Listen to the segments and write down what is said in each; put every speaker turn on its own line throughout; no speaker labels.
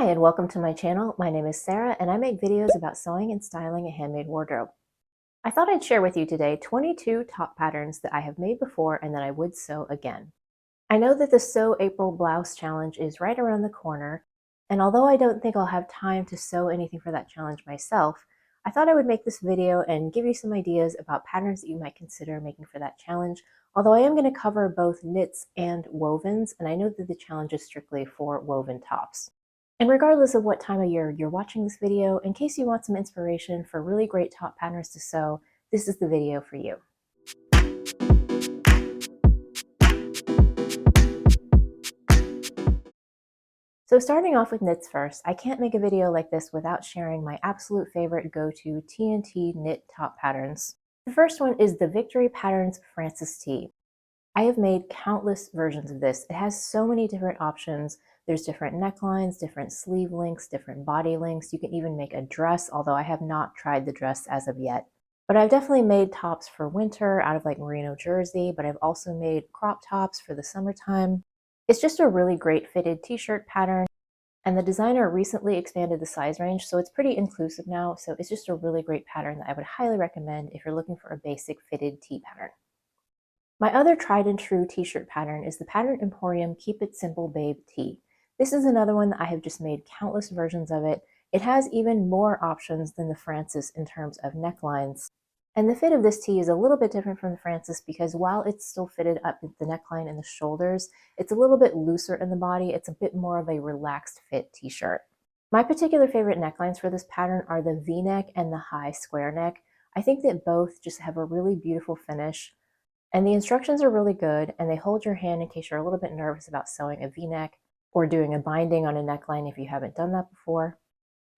Hi and welcome to my channel. My name is Sarah and I make videos about sewing and styling a handmade wardrobe. I thought I'd share with you today 22 top patterns that I have made before and that I would sew again. I know that the Sew April Blouse Challenge is right around the corner, and although I don't think I'll have time to sew anything for that challenge myself, I thought I would make this video and give you some ideas about patterns that you might consider making for that challenge, although I am going to cover both knits and wovens, and I know that the challenge is strictly for woven tops. And regardless of what time of year you're watching this video, in case you want some inspiration for really great top patterns to sew, this is the video for you. So starting off with knits first, I can't make a video like this without sharing my absolute favorite go-to TNT knit top patterns. The first one is the Victory Patterns Francis T. I have made countless versions of this. It has so many different options. There's different necklines, different sleeve lengths, different body lengths. You can even make a dress, although I have not tried the dress as of yet. But I've definitely made tops for winter out of like merino jersey, but I've also made crop tops for the summertime. It's just a really great fitted t-shirt pattern, and the designer recently expanded the size range, so it's pretty inclusive now. So it's just a really great pattern that I would highly recommend if you're looking for a basic fitted tee pattern. My other tried and true t-shirt pattern is the Pattern Emporium Keep It Simple Babe tee. This is another one that I have just made countless versions of it. It has even more options than the Francis in terms of necklines. And the fit of this tee is a little bit different from the Francis because while it's still fitted up at the neckline and the shoulders, it's a little bit looser in the body. It's a bit more of a relaxed fit t-shirt. My particular favorite necklines for this pattern are the V-neck and the high square neck. I think that both just have a really beautiful finish. And the instructions are really good, and they hold your hand in case you're a little bit nervous about sewing a V-neck or doing a binding on a neckline if you haven't done that before.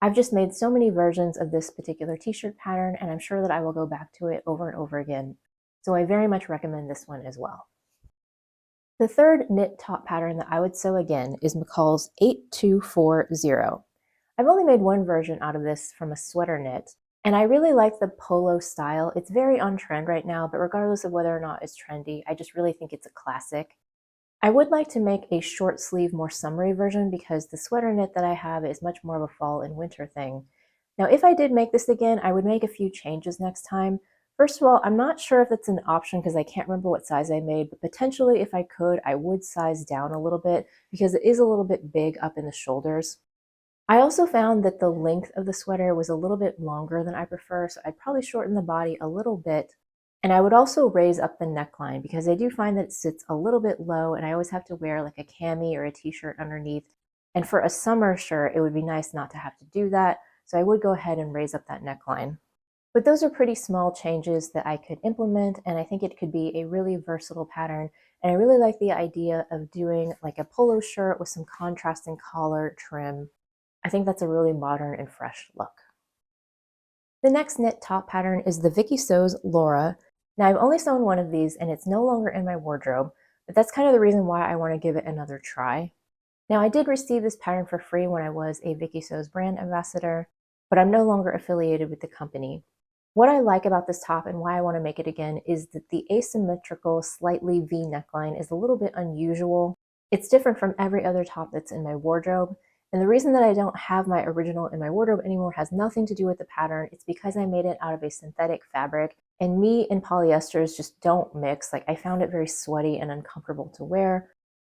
I've just made so many versions of this particular t-shirt pattern, and I'm sure that I will go back to it over and over again. So I very much recommend this one as well. The third knit top pattern that I would sew again is McCall's 8240. I've only made one version out of this from a sweater knit, and I really like the polo style. It's very on trend right now, but regardless of whether or not it's trendy, I just really think it's a classic. I would like to make a short sleeve, more summery version because the sweater knit that I have is much more of a fall and winter thing. Now, if I did make this again, I would make a few changes next time. First of all, I'm not sure if that's an option because I can't remember what size I made, but potentially if I could, I would size down a little bit because it is a little bit big up in the shoulders. I also found that the length of the sweater was a little bit longer than I prefer, so I'd probably shorten the body a little bit. And I would also raise up the neckline because I do find that it sits a little bit low and I always have to wear like a cami or a t-shirt underneath. And for a summer shirt, it would be nice not to have to do that. So I would go ahead and raise up that neckline. But those are pretty small changes that I could implement, and I think it could be a really versatile pattern. And I really like the idea of doing like a polo shirt with some contrasting collar trim. I think that's a really modern and fresh look. The next knit top pattern is the Vicky Sews Laura. Now I've only sewn one of these and it's no longer in my wardrobe, but that's kind of the reason why I want to give it another try. Now I did receive this pattern for free when I was a Vicky Sews brand ambassador, but I'm no longer affiliated with the company. What I like about this top and why I want to make it again is that the asymmetrical, slightly V neckline is a little bit unusual. It's different from every other top that's in my wardrobe. And the reason that I don't have my original in my wardrobe anymore has nothing to do with the pattern. It's because I made it out of a synthetic fabric, and me and polyesters just don't mix. Like I found it very sweaty and uncomfortable to wear.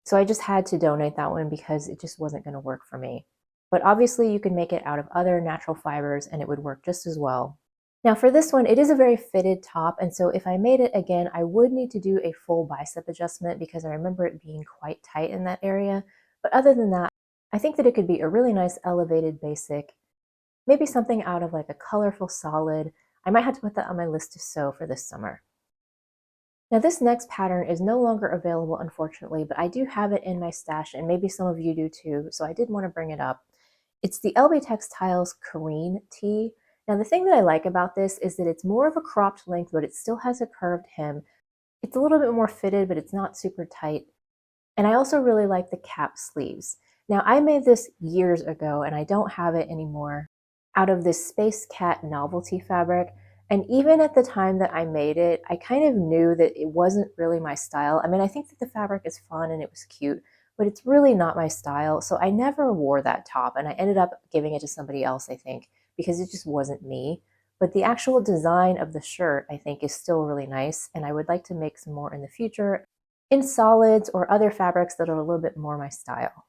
So I just had to donate that one because it just wasn't going to work for me. But obviously you can make it out of other natural fibers and it would work just as well. Now for this one, it is a very fitted top. And so if I made it again, I would need to do a full bicep adjustment because I remember it being quite tight in that area. But other than that, I think that it could be a really nice elevated basic, maybe something out of like a colorful solid. I might have to put that on my list to sew for this summer. Now this next pattern is no longer available, unfortunately, but I do have it in my stash and maybe some of you do too, so I did want to bring it up. It's the Elbe Textiles Carine tee. Now the thing that I like about this is that it's more of a cropped length, but it still has a curved hem. It's a little bit more fitted, but it's not super tight. And I also really like the cap sleeves. Now I made this years ago and I don't have it anymore out of this Space Cat novelty fabric. And even at the time that I made it, I kind of knew that it wasn't really my style. I mean, I think that the fabric is fun and it was cute, but it's really not my style. So I never wore that top, and I ended up giving it to somebody else, I think, because it just wasn't me. But the actual design of the shirt, I think, is still really nice, and I would like to make some more in the future in solids or other fabrics that are a little bit more my style.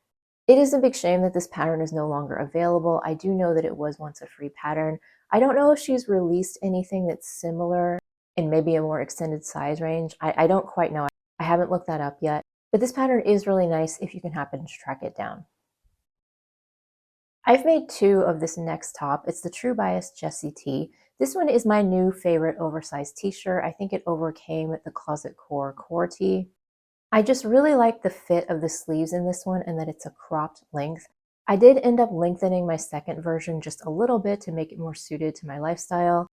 It is a big shame that this pattern is no longer available. I do know that it was once a free pattern. I don't know if she's released anything that's similar in maybe a more extended size range. I don't quite know. I haven't looked that up yet, but this pattern is really nice if you can happen to track it down. I've made two of this next top. It's the True Bias Jessie tee. This one is my new favorite oversized t-shirt. I think it overcame the Closet Core tee. I just really like the fit of the sleeves in this one and that it's a cropped length. I did end up lengthening my second version just a little bit to make it more suited to my lifestyle,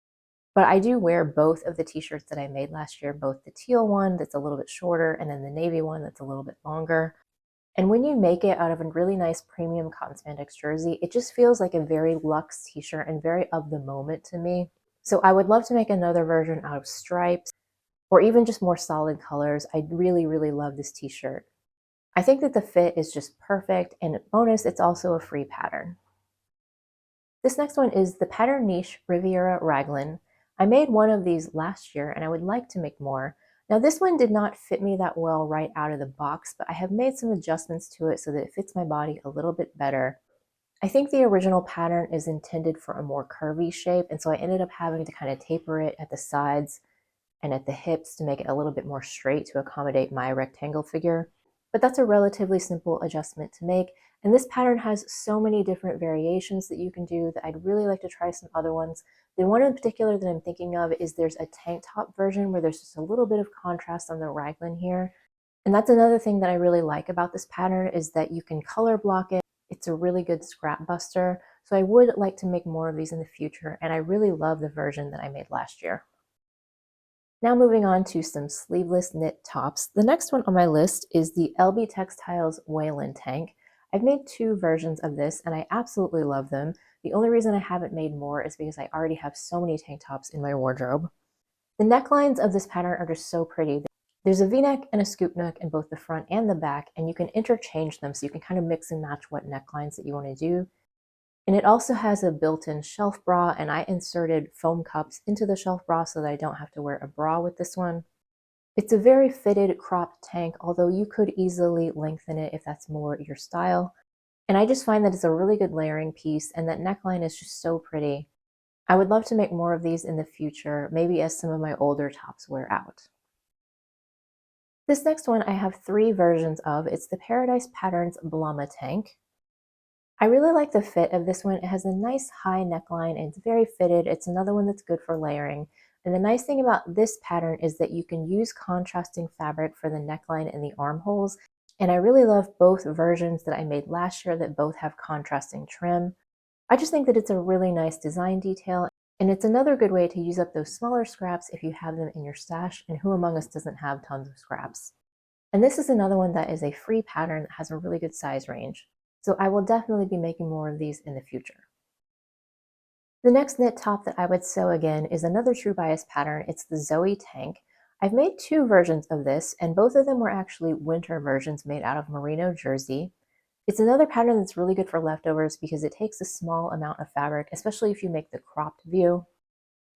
but I do wear both of the t-shirts that I made last year, both the teal one that's a little bit shorter and then the navy one that's a little bit longer. And when you make it out of a really nice premium cotton spandex jersey, it just feels like a very luxe t-shirt and very of the moment to me. So I would love to make another version out of stripes or even just more solid colors. I really, really love this t-shirt. I think that the fit is just perfect, and bonus, it's also a free pattern. This next one is the Pattern Niche Riviera Raglan. I made one of these last year and I would like to make more. Now this one did not fit me that well right out of the box, but I have made some adjustments to it so that it fits my body a little bit better. I think the original pattern is intended for a more curvy shape, and so I ended up having to kind of taper it at the sides and at the hips to make it a little bit more straight to accommodate my rectangle figure. But that's a relatively simple adjustment to make. And this pattern has so many different variations that you can do that I'd really like to try some other ones. The one in particular that I'm thinking of is there's a tank top version where there's just a little bit of contrast on the raglan here. And that's another thing that I really like about this pattern is that you can color block it. It's a really good scrap buster. So I would like to make more of these in the future, and I really love the version that I made last year. Now moving on to some sleeveless knit tops. The next one on my list is the Elbe Textiles Wayland tank. I've made two versions of this and I absolutely love them. The only reason I haven't made more is because I already have so many tank tops in my wardrobe. The necklines of this pattern are just so pretty. There's a V-neck and a scoop neck in both the front and the back, and you can interchange them so you can kind of mix and match what necklines that you want to do. And it also has a built-in shelf bra, and I inserted foam cups into the shelf bra so that I don't have to wear a bra with this one. It's a very fitted cropped tank, although you could easily lengthen it if that's more your style. And I just find that it's a really good layering piece, and that neckline is just so pretty. I would love to make more of these in the future, maybe as some of my older tops wear out. This next one I have three versions of. It's the Paradise Patterns Blama tank. I really like the fit of this one. It has a nice high neckline and it's very fitted. It's another one that's good for layering. And the nice thing about this pattern is that you can use contrasting fabric for the neckline and the armholes. And I really love both versions that I made last year that both have contrasting trim. I just think that it's a really nice design detail, and it's another good way to use up those smaller scraps if you have them in your stash, and who among us doesn't have tons of scraps? And this is another one that is a free pattern that has a really good size range. So I will definitely be making more of these in the future. The next knit top that I would sew again is another True Bias pattern. It's the Zoe tank. I've made two versions of this, and both of them were actually winter versions made out of merino jersey. It's another pattern that's really good for leftovers because it takes a small amount of fabric, especially if you make the cropped view.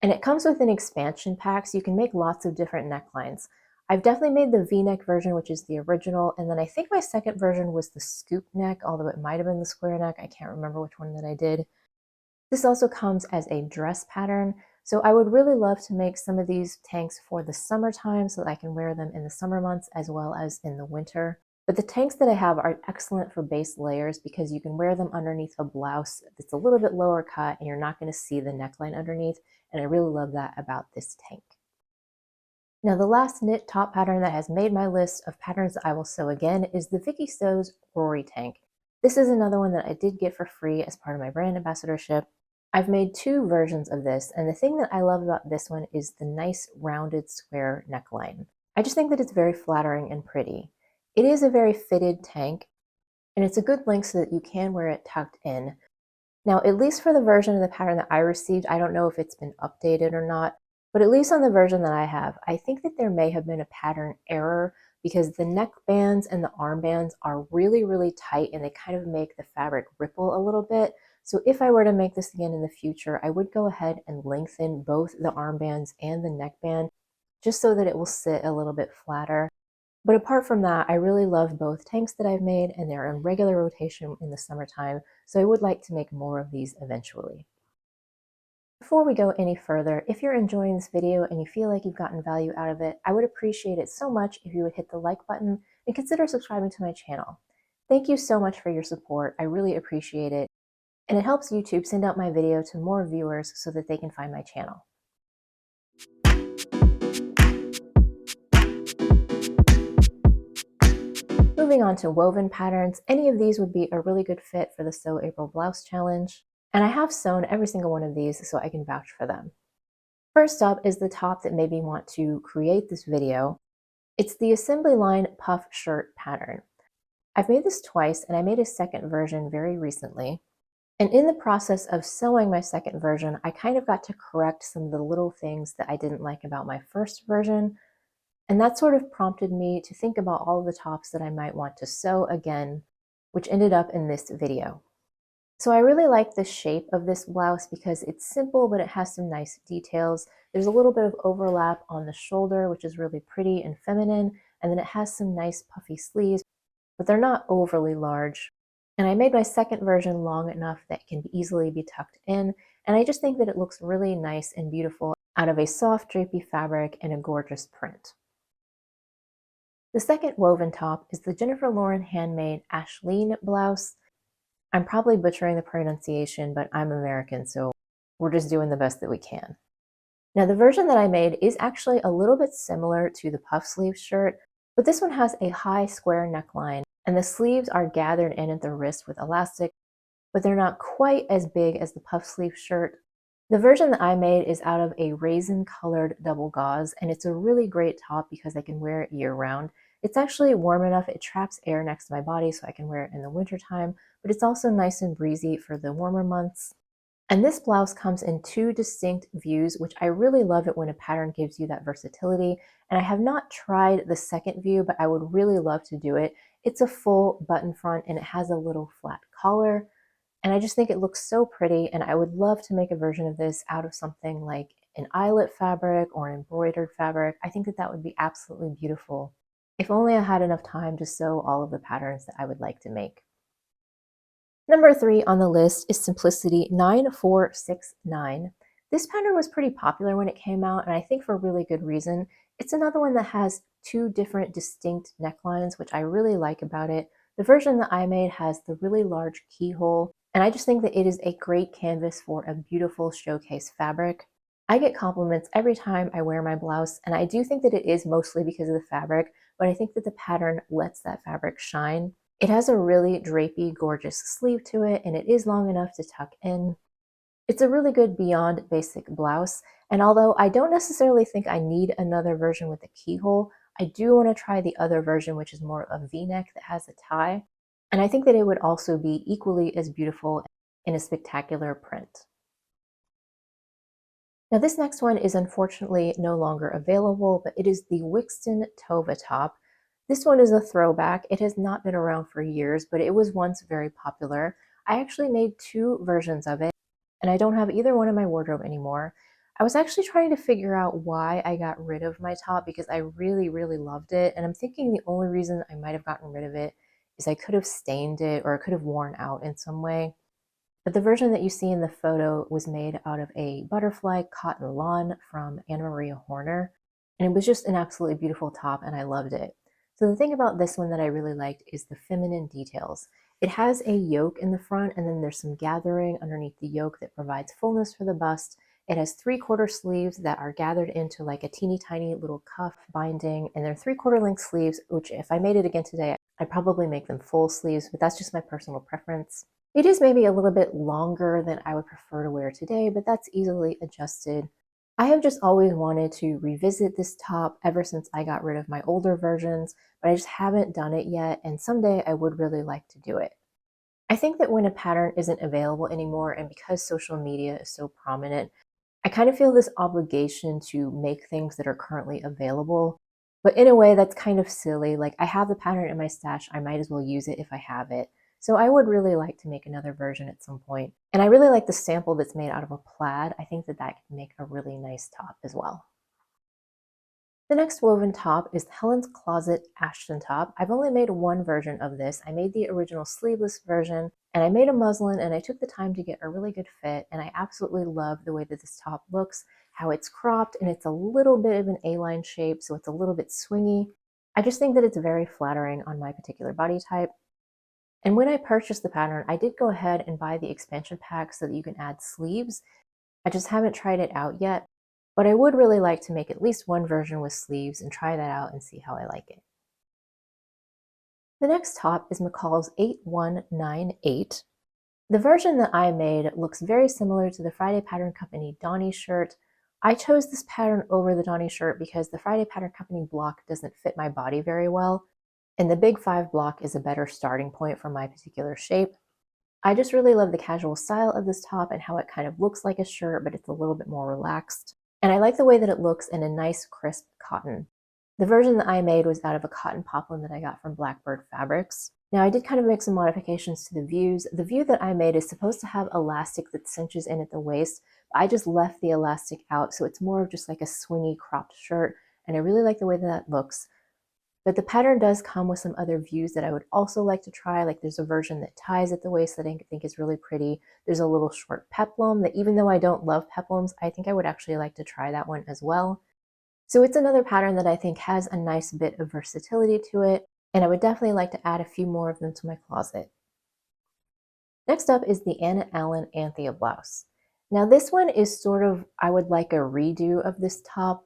And it comes with an expansion pack, so you can make lots of different necklines. I've definitely made the V-neck version, which is the original, and then I think my second version was the scoop neck, although it might have been the square neck. I can't remember which one that I did. This also comes as a dress pattern, so I would really love to make some of these tanks for the summertime so that I can wear them in the summer months as well as in the winter. But the tanks that I have are excellent for base layers because you can wear them underneath a blouse that's a little bit lower cut and you're not going to see the neckline underneath, and I really love that about this tank. Now the last knit top pattern that has made my list of patterns that I will sew again is the Vicky Sews Rory tank. This is another one that I did get for free as part of my brand ambassadorship. I've made two versions of this, and the thing that I love about this one is the nice rounded square neckline. I just think that it's very flattering and pretty. It is a very fitted tank, and it's a good length so that you can wear it tucked in. Now, at least for the version of the pattern that I received, I don't know if it's been updated or not, but at least on the version that I have, I think that there may have been a pattern error because the neck bands and the arm bands are really, really tight and they kind of make the fabric ripple a little bit. So if I were to make this again in the future, I would go ahead and lengthen both the armbands and the neckband just so that it will sit a little bit flatter. But apart from that, I really love both tanks that I've made, and they're in regular rotation in the summertime, so I would like to make more of these eventually. Before we go any further, if you're enjoying this video and you feel like you've gotten value out of it, I would appreciate it so much if you would hit the like button and consider subscribing to my channel. Thank you so much for your support. I really appreciate it. And it helps YouTube send out my video to more viewers so that they can find my channel. Moving on to woven patterns, any of these would be a really good fit for the Sew April Blouse Challenge. And I have sewn every single one of these so I can vouch for them. First up is the top that made me want to create this video. It's the assembly line puff shirt pattern. I've made this twice and I made a second version very recently. And in the process of sewing my second version, I kind of got to correct some of the little things that I didn't like about my first version. And that sort of prompted me to think about all of the tops that I might want to sew again, which ended up in this video. So I really like the shape of this blouse because it's simple, but it has some nice details. There's a little bit of overlap on the shoulder, which is really pretty and feminine. And then it has some nice puffy sleeves, but they're not overly large. And I made my second version long enough that it can easily be tucked in. And I just think that it looks really nice and beautiful out of a soft drapey fabric and a gorgeous print. The second woven top is the Jennifer Lauren handmade Ashleen blouse. I'm probably butchering the pronunciation, but I'm American, so we're just doing the best that we can. Now, the version that I made is actually a little bit similar to the puff sleeve shirt, but this one has a high square neckline, and the sleeves are gathered in at the wrist with elastic, but they're not quite as big as the puff sleeve shirt. The version that I made is out of a raisin-colored double gauze, and it's a really great top because I can wear it year-round. It's actually warm enough, it traps air next to my body so I can wear it in the wintertime, but it's also nice and breezy for the warmer months. And this blouse comes in two distinct views, which I really love it when a pattern gives you that versatility. And I have not tried the second view, but I would really love to do it. It's a full button front and it has a little flat collar. And I just think it looks so pretty, and I would love to make a version of this out of something like an eyelet fabric or an embroidered fabric. I think that that would be absolutely beautiful. If only I had enough time to sew all of the patterns that I would like to make. Number 3 on the list is Simplicity 9469. This pattern was pretty popular when it came out, and I think for a really good reason. It's another one that has two different distinct necklines, which I really like about it. The version that I made has the really large keyhole, and I just think that it is a great canvas for a beautiful showcase fabric. I get compliments every time I wear my blouse, and I do think that it is mostly because of the fabric, but I think that the pattern lets that fabric shine. It has a really drapey, gorgeous sleeve to it, and it is long enough to tuck in. It's a really good beyond basic blouse, and although I don't necessarily think I need another version with a keyhole, I do want to try the other version, which is more of a V-neck that has a tie, and I think that it would also be equally as beautiful in a spectacular print. Now this next one is unfortunately no longer available, but it is the Wiksten Tova top. This one is a throwback. It has not been around for years, but it was once very popular. I actually made two versions of it, and I don't have either one in my wardrobe anymore. I was actually trying to figure out why I got rid of my top because I really, really loved it, and I'm thinking the only reason I might have gotten rid of it is I could have stained it or it could have worn out in some way. But the version that you see in the photo was made out of a butterfly cotton lawn from Anna Maria Horner, and it was just an absolutely beautiful top, and I loved it. So the thing about this one that I really liked is the feminine details. It has a yoke in the front, and then there's some gathering underneath the yoke that provides fullness for the bust. It has 3/4 sleeves that are gathered into like a teeny tiny little cuff binding, and they're 3/4 length sleeves, which if I made it again today, I'd probably make them full sleeves, but that's just my personal preference. It is maybe a little bit longer than I would prefer to wear today, but that's easily adjusted. I have just always wanted to revisit this top ever since I got rid of my older versions, but I just haven't done it yet, and someday I would really like to do it. I think that when a pattern isn't available anymore, and because social media is so prominent, I kind of feel this obligation to make things that are currently available. But in a way that's kind of silly. Like, I have the pattern in my stash, I might as well use it if I have it. So I would really like to make another version at some point. And I really like the sample that's made out of a plaid. I think that that can make a really nice top as well. The next woven top is Helen's Closet Ashton top. I've only made one version of this. I made the original sleeveless version, and I made a muslin, and I took the time to get a really good fit, and I absolutely love the way that this top looks, how it's cropped, and it's a little bit of an A-line shape, so it's a little bit swingy. I just think that it's very flattering on my particular body type. And when I purchased the pattern, I did go ahead and buy the expansion pack so that you can add sleeves. I just haven't tried it out yet, but I would really like to make at least one version with sleeves and try that out and see how I like it. The next top is McCall's 8198. The version that I made looks very similar to the Friday Pattern Company Donny shirt. I chose this pattern over the Donny shirt because the Friday Pattern Company block doesn't fit my body very well, and the Big 5 block is a better starting point for my particular shape. I just really love the casual style of this top and how it kind of looks like a shirt, but it's a little bit more relaxed. And I like the way that it looks in a nice crisp cotton. The version that I made was out of a cotton poplin that I got from Blackbird Fabrics. Now I did kind of make some modifications to the views. The view that I made is supposed to have elastic that cinches in at the waist, but I just left the elastic out, so it's more of just like a swingy cropped shirt, and I really like the way that looks. But the pattern does come with some other views that I would also like to try. Like, there's a version that ties at the waist that I think is really pretty. There's a little short peplum that, even though I don't love peplums, I think I would actually like to try that one as well. So it's another pattern that I think has a nice bit of versatility to it, and I would definitely like to add a few more of them to my closet. Next up is the Anna Allen Anthea blouse. Now this one is sort of, I would like a redo of this top,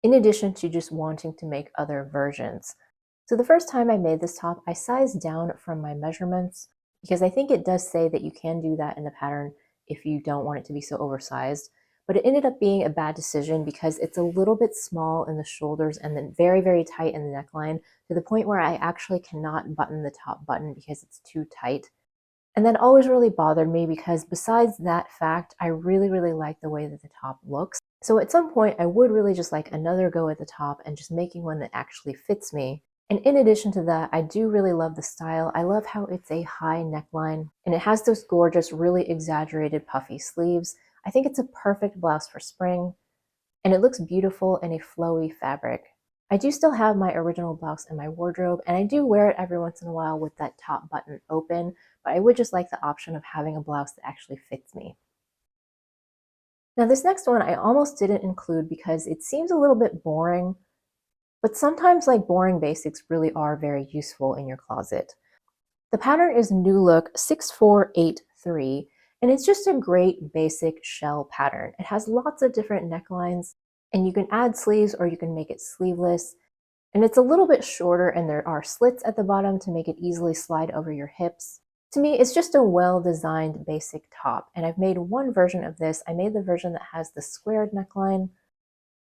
in addition to just wanting to make other versions. So the first time I made this top, I sized down from my measurements because I think it does say that you can do that in the pattern if you don't want it to be so oversized. But it ended up being a bad decision because it's a little bit small in the shoulders and then very, very tight in the neckline, to the point where I actually cannot button the top button because it's too tight. And that always really bothered me because, besides that fact, I really, really like the way that the top looks. So at some point, I would really just like another go at the top and just making one that actually fits me. And in addition to that, I do really love the style. I love how it's a high neckline and it has those gorgeous, really exaggerated puffy sleeves. I think it's a perfect blouse for spring, and it looks beautiful in a flowy fabric. I do still have my original blouse in my wardrobe, and I do wear it every once in a while with that top button open, but I would just like the option of having a blouse that actually fits me. Now this next one I almost didn't include because it seems a little bit boring, but sometimes like boring basics really are very useful in your closet. The pattern is New Look 6483, and it's just a great basic shell pattern. It has lots of different necklines, and you can add sleeves or you can make it sleeveless. And it's a little bit shorter, and there are slits at the bottom to make it easily slide over your hips. To me, it's just a well-designed basic top, and I've made one version of this. I made the version that has the squared neckline.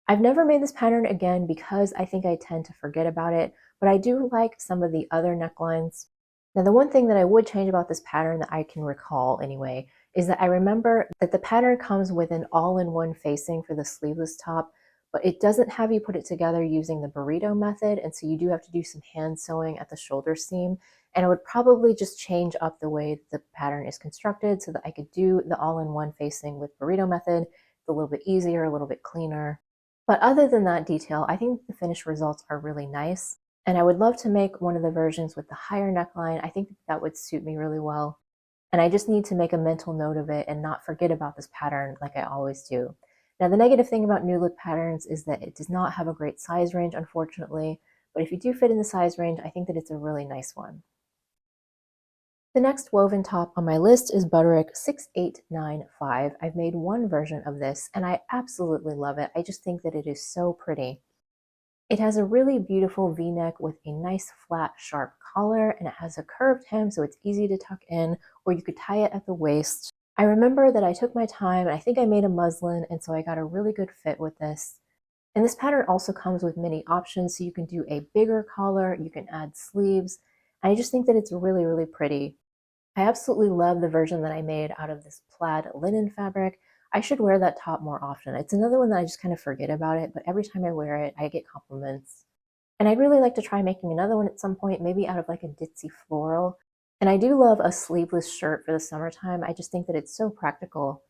I've never made this pattern again because I think I tend to forget about it, but I do like some of the other necklines. Now, the one thing that I would change about this pattern that I can recall anyway, is that I remember that the pattern comes with an all-in-one facing for the sleeveless top, but it doesn't have you put it together using the burrito method, and so you do have to do some hand sewing at the shoulder seam, and I would probably just change up the way the pattern is constructed so that I could do the all-in-one facing with burrito method. It's a little bit easier, a little bit cleaner. But other than that detail, I think the finished results are really nice. And I would love to make one of the versions with the higher neckline. I think that would suit me really well. And I just need to make a mental note of it and not forget about this pattern like I always do. Now, the negative thing about New Look patterns is that it does not have a great size range, unfortunately. But if you do fit in the size range, I think that it's a really nice one. The next woven top on my list is Butterick 6895. I've made one version of this, and I absolutely love it. I just think that it is so pretty. It has a really beautiful V-neck with a nice flat sharp collar, and it has a curved hem so it's easy to tuck in, or you could tie it at the waist. I remember that I took my time, and I think I made a muslin, and so I got a really good fit with this. And this pattern also comes with many options, so you can do a bigger collar, you can add sleeves. I just think that it's really, really pretty. I absolutely love the version that I made out of this plaid linen fabric. I should wear that top more often. It's another one that I just kind of forget about it, but every time I wear it, I get compliments. And I'd really like to try making another one at some point, maybe out of like a ditzy floral. And I do love a sleeveless shirt for the summertime. I just think that it's so practical.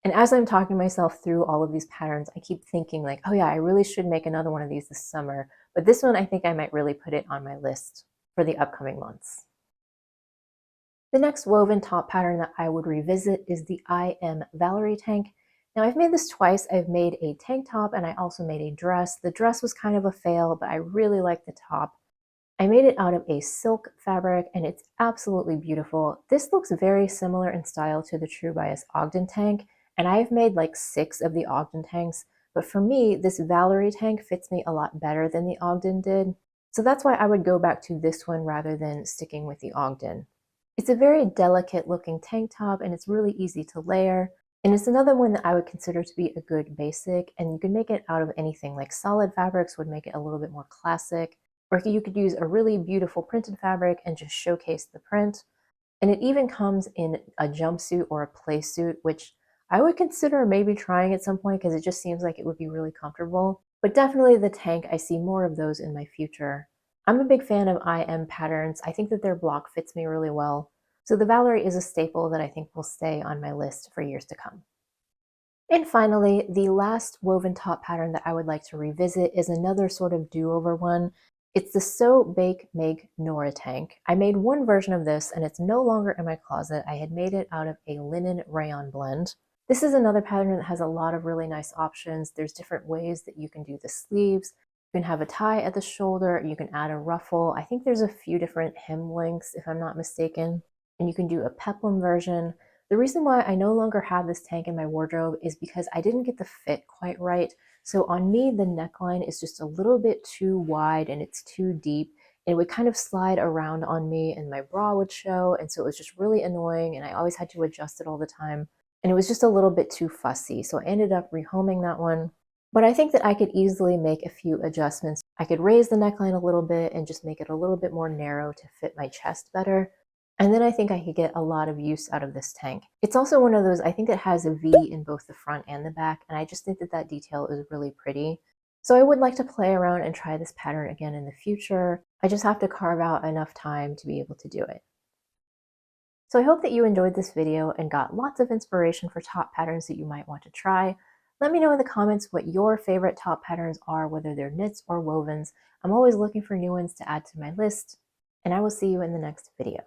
And as I'm talking myself through all of these patterns, I keep thinking like, oh yeah, I really should make another one of these this summer. But this one, I think I might really put it on my list for the upcoming months. The next woven top pattern that I would revisit is the I Am Valerie tank. Now I've made this twice. I've made a tank top and I also made a dress. The dress was kind of a fail, but I really like the top. I made it out of a silk fabric and it's absolutely beautiful. This looks very similar in style to the True Bias Ogden tank, and I've made like 6 of the Ogden tanks, but for me, this Valerie tank fits me a lot better than the Ogden did. So that's why I would go back to this one rather than sticking with the Ogden. It's a very delicate looking tank top and it's really easy to layer. And it's another one that I would consider to be a good basic, and you can make it out of anything. Like solid fabrics would make it a little bit more classic. Or you could use a really beautiful printed fabric and just showcase the print. And it even comes in a jumpsuit or a play suit, which I would consider maybe trying at some point because it just seems like it would be really comfortable. But definitely the tank, I see more of those in my future. I'm a big fan of IM patterns. I think that their block fits me really well. So the Valerie is a staple that I think will stay on my list for years to come. And finally, the last woven top pattern that I would like to revisit is another sort of do-over one. It's the Sew Bake Make Nora tank. I made one version of this and it's no longer in my closet. I had made it out of a linen rayon blend. This is another pattern that has a lot of really nice options. There's different ways that you can do the sleeves. You can have a tie at the shoulder, you can add a ruffle. I think there's a few different hem lengths if I'm not mistaken. And you can do a peplum version. The reason why I no longer have this tank in my wardrobe is because I didn't get the fit quite right. So on me, the neckline is just a little bit too wide and it's too deep. And it would kind of slide around on me and my bra would show. And so it was just really annoying and I always had to adjust it all the time. And it was just a little bit too fussy. So I ended up rehoming that one. But I think that I could easily make a few adjustments. I could raise the neckline a little bit and just make it a little bit more narrow to fit my chest better. And then I think I could get a lot of use out of this tank. It's also one of those, I think it has a V in both the front and the back, and I just think that that detail is really pretty. So I would like to play around and try this pattern again in the future. I just have to carve out enough time to be able to do it. So I hope that you enjoyed this video and got lots of inspiration for top patterns that you might want to try. Let me know in the comments what your favorite top patterns are, whether they're knits or wovens. I'm always looking for new ones to add to my list, and I will see you in the next video.